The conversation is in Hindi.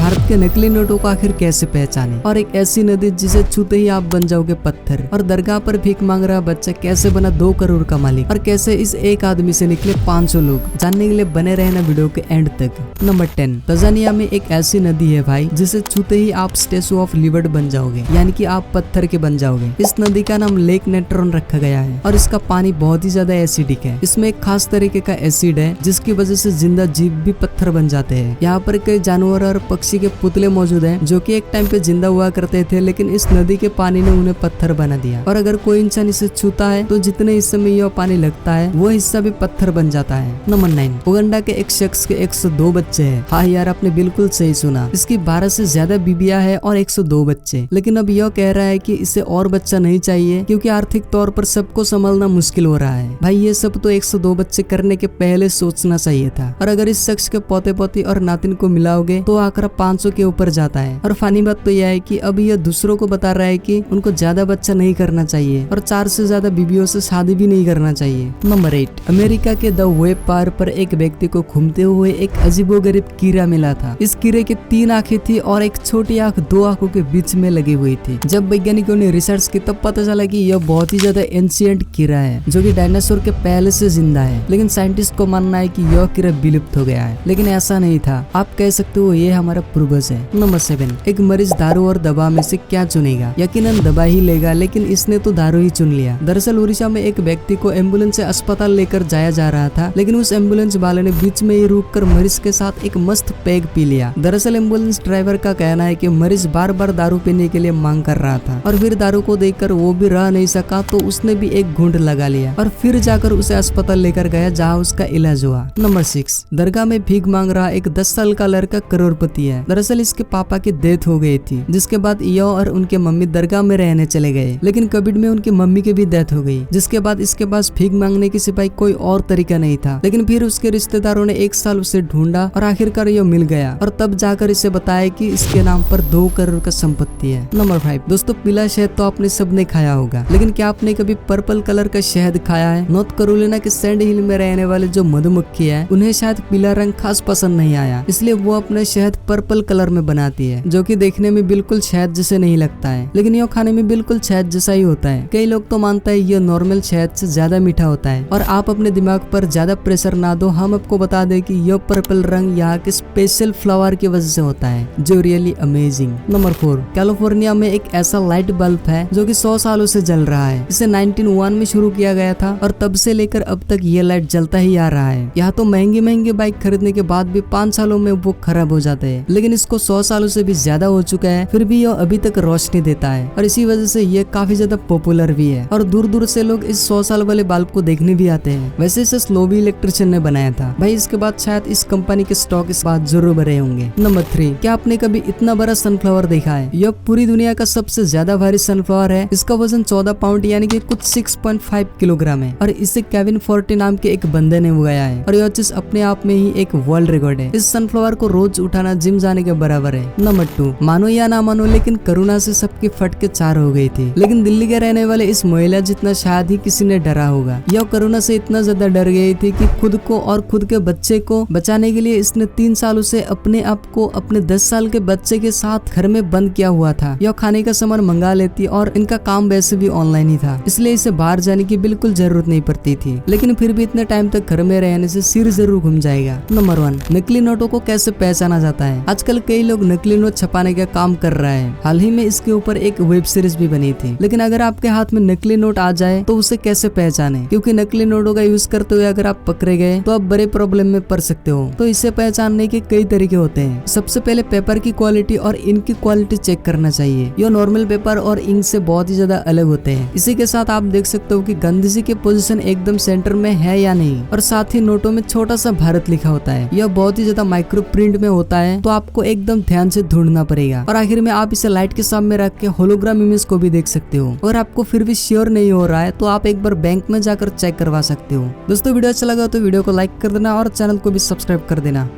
भारत के नकली नोटों को आखिर कैसे पहचाने, और एक ऐसी नदी जिसे छूते ही आप बन जाओगे पत्थर, और दरगाह पर भीख मांग रहा बच्चा कैसे बना 2 करोड़ का मालिक, और कैसे इस एक आदमी से निकले 500 लोग। जानने के लिए बने रहना वीडियो के एंड तक। नंबर 10, तंजानिया में एक ऐसी नदी है भाई जिसे छूते ही आप स्टैचू ऑफ लिबर्टी बन जाओगे, यानी कि आप पत्थर के बन जाओगे। इस नदी का नाम लेक नेट्रॉन रखा गया है और इसका पानी बहुत ही ज्यादा एसिडिक है। इसमें एक खास तरीके का एसिड है जिसकी वजह से जिंदा जीव भी पत्थर बन जाते हैं। यहाँ पर कई जानवर और पक्षी के पुतले मौजूद हैं जो कि एक टाइम पे जिंदा हुआ करते थे, लेकिन इस नदी के पानी ने उन्हें पत्थर बना दिया। और अगर कोई इंसान इसे छूता है तो जितने हिस्से में यह पानी लगता है वो हिस्सा भी पत्थर बन जाता है। नंबर 9, उगांडा के एक शख्स के 102 बच्चे हैं। हाँ यार, आपने बिल्कुल सही सुना। इसकी 12 से ज्यादा बीबियां है और 102 बच्चे। लेकिन अब यह कह रहा है कि इसे और बच्चा नहीं चाहिए क्योंकि आर्थिक तौर पर सबको संभालना मुश्किल हो रहा है। भाई ये सब तो 102 बच्चे करने के पहले सोचना चाहिए था। और अगर इस शख्स के पोते पोती और नातिन को मिलाओगे तो आंकड़ा 500 के ऊपर जाता है। और फानी बात तो यह है कि अब यह दूसरों को बता रहा है कि उनको ज्यादा बच्चा नहीं करना चाहिए और 4 से ज्यादा बीबियों से शादी भी नहीं करना चाहिए। नंबर 8, अमेरिका के द वेब पार पर एक व्यक्ति को घूमते हुए एक अजीबोगरीब कीड़ा मिला था। इस कीड़े की 3 आंखें थी और एक छोटी आंख 2 आंखों के बीच में लगी हुई थी। जब वैज्ञानिकों ने रिसर्च की तब पता चला कि यह बहुत ही ज्यादा एंशिएंट कीड़ा है जो कि डायनासोर के पहले से जिंदा है। लेकिन साइंटिस्ट को मानना है कि यह कीड़ा विलुप्त हो गया है, लेकिन ऐसा नहीं था। आप कह सकते हो ये हमारा पूर्वज है। नंबर 7, एक मरीज दारू और दवा में से क्या चुनेगा? यकीनन दवा ही लेगा, लेकिन इसने तो दारू ही चुन लिया। दरअसल उड़ीसा में एक व्यक्ति को एम्बुलेंस से अस्पताल लेकर जाया जा रहा था, लेकिन उस एम्बुलेंस वाले ने बीच में ही रुककर मरीज के साथ एक मस्त पैग पी लिया। दरअसल एम्बुलेंस ड्राइवर का कहना है कि मरीज बार बार दारू पीने के लिए मांग कर रहा था और फिर दारू को देखकर वो भी रह नहीं सका तो उसने भी एक घूंट लगा लिया और फिर जाकर उसे अस्पताल लेकर गया जहाँ उसका इलाज हुआ। नंबर 6, दरगाह में भीख मांग रहा एक 10 साल का लड़का करोड़पति है। दरअसल इसके पापा की डेथ हो गई थी, जिसके बाद यो और उनके मम्मी दरगाह में रहने चले गए। लेकिन कोविड में उनकी मम्मी की भी डेथ हो गई, जिसके बाद इसके पास भीख मांगने के सिवाय कोई और तरीका नहीं था। लेकिन फिर उसके रिश्तेदारों ने 1 साल उसे ढूंढा और आखिरकार यह मिल गया और तब जाकर इसे बताया कि इसके नाम पर 2 करोड़ का संपत्ति है। नंबर 5, दोस्तों पीला शहद तो आपने सबने खाया होगा, लेकिन क्या आपने कभी पर्पल कलर का शहद खाया है? नॉर्थ कैरोलिना के सैंड हिल में रहने वाले जो मधुमक्खी है उन्हें शायद पीला रंग खास पसंद नहीं आया, इसलिए वो अपना शहद पर्पल कलर में बनाती है, जो कि देखने में बिल्कुल शहद जैसे नहीं लगता है, लेकिन यह खाने में बिल्कुल शहद जैसा ही होता है। कई लोग तो मानता है यह नॉर्मल शहद से ज्यादा मीठा होता है। और आप अपने दिमाग पर ज्यादा प्रेशर ना दो, हम आपको बता दें कि यह पर्पल रंग यहाँ के स्पेशल फ्लावर की वजह से होता है, जो रियली अमेजिंग। नंबर 4, कैलिफोर्निया में एक ऐसा लाइट बल्ब है जो कि 100 सालों से जल रहा है। इसे 1901 में शुरू किया गया था और तब से लेकर अब तक ये लाइट जलता ही आ रहा है। यहाँ तो महंगी बाइक खरीदने के बाद भी 5 सालों में वो खराब हो जाते हैं, लेकिन इसको 100 सालों से भी ज्यादा हो चुका है, फिर भी यह अभी तक रोशनी देता है और इसी वजह से ये काफी ज्यादा पॉपुलर भी है और दूर दूर से लोग इस 100 साल वाले बल्ब को देखने भी आते हैं। वैसे इसे स्लोवी इलेक्ट्रिशियन ने बनाया था भाई। इसके बाद शायद इस कंपनी के स्टॉक इस बात जरूर बढ़े होंगे। नंबर 3, क्या आपने कभी इतना बड़ा सनफ्लावर देखा है? यह पूरी दुनिया का सबसे ज्यादा भारी सनफ्लावर है। इसका वजन 14 पाउंड यानी कि कुछ 6.5 किलोग्राम है और इसे केविन फोर्टी नाम के एक बंदे ने उगाया है और यह चीज अपने आप में ही एक वर्ल्ड रिकॉर्ड है। इस सनफ्लावर को रोज उठाना जिम जाने के बराबर है। नंबर 2, मानो या ना मानो लेकिन कोरोना से सबकी फटके 4 हो गई थी, लेकिन दिल्ली के रहने वाले इस महिला जितना शायद ही किसी ने डरा होगा। यह कोरोना से इतना ज्यादा डर गई थी कि खुद को और खुद के बच्चे को बचाने के लिए इसने 3 सालों से अपने आप को अपने 10 साल के बच्चे के साथ घर में बंद किया हुआ था। यह खाने का सामान मंगा लेती और इनका काम वैसे भी ऑनलाइन ही था, इसलिए इसे बाहर जाने की बिल्कुल जरूरत नहीं पड़ती थी। लेकिन फिर भी इतने टाइम तक घर में रहने से सिर जरूर घूम जाएगा। नंबर 1, नकली नोटों को कैसे पहचाना जाता है? आजकल कई लोग नकली नोट छपाने का काम कर रहे हैं। हाल ही में इसके ऊपर एक वेब सीरीज भी बनी थी। लेकिन अगर आपके हाथ में नकली नोट आ जाए तो उसे कैसे पहचाने? क्योंकि नकली नोटों का यूज करते हुए अगर आप पकड़े गए तो आप बड़े प्रॉब्लम में पड़ सकते हो। तो इसे पहचानने के कई तरीके होते हैं। सबसे पहले पेपर की क्वालिटी और इंक की क्वालिटी चेक करना चाहिए। यह नॉर्मल पेपर और इंक से बहुत ही ज्यादा अलग होते हैं। इसी के साथ आप देख सकते हो कि गांधी की पोजीशन एकदम सेंटर में है या नहीं, और साथ ही नोटों में छोटा सा भारत लिखा होता है। यह बहुत ही ज्यादा माइक्रो प्रिंट में होता है, तो आपको एकदम ध्यान से ढूंढना पड़ेगा। और आखिर में आप इसे लाइट के सामने रख के होलोग्राम इमेज को भी देख सकते हो। और आपको फिर भी श्योर नहीं हो रहा है तो आप एक बार बैंक में जाकर चेक करवा सकते हो। दोस्तों वीडियो अच्छा लगा तो वीडियो को लाइक कर देना और चैनल को भी सब्सक्राइब कर देना।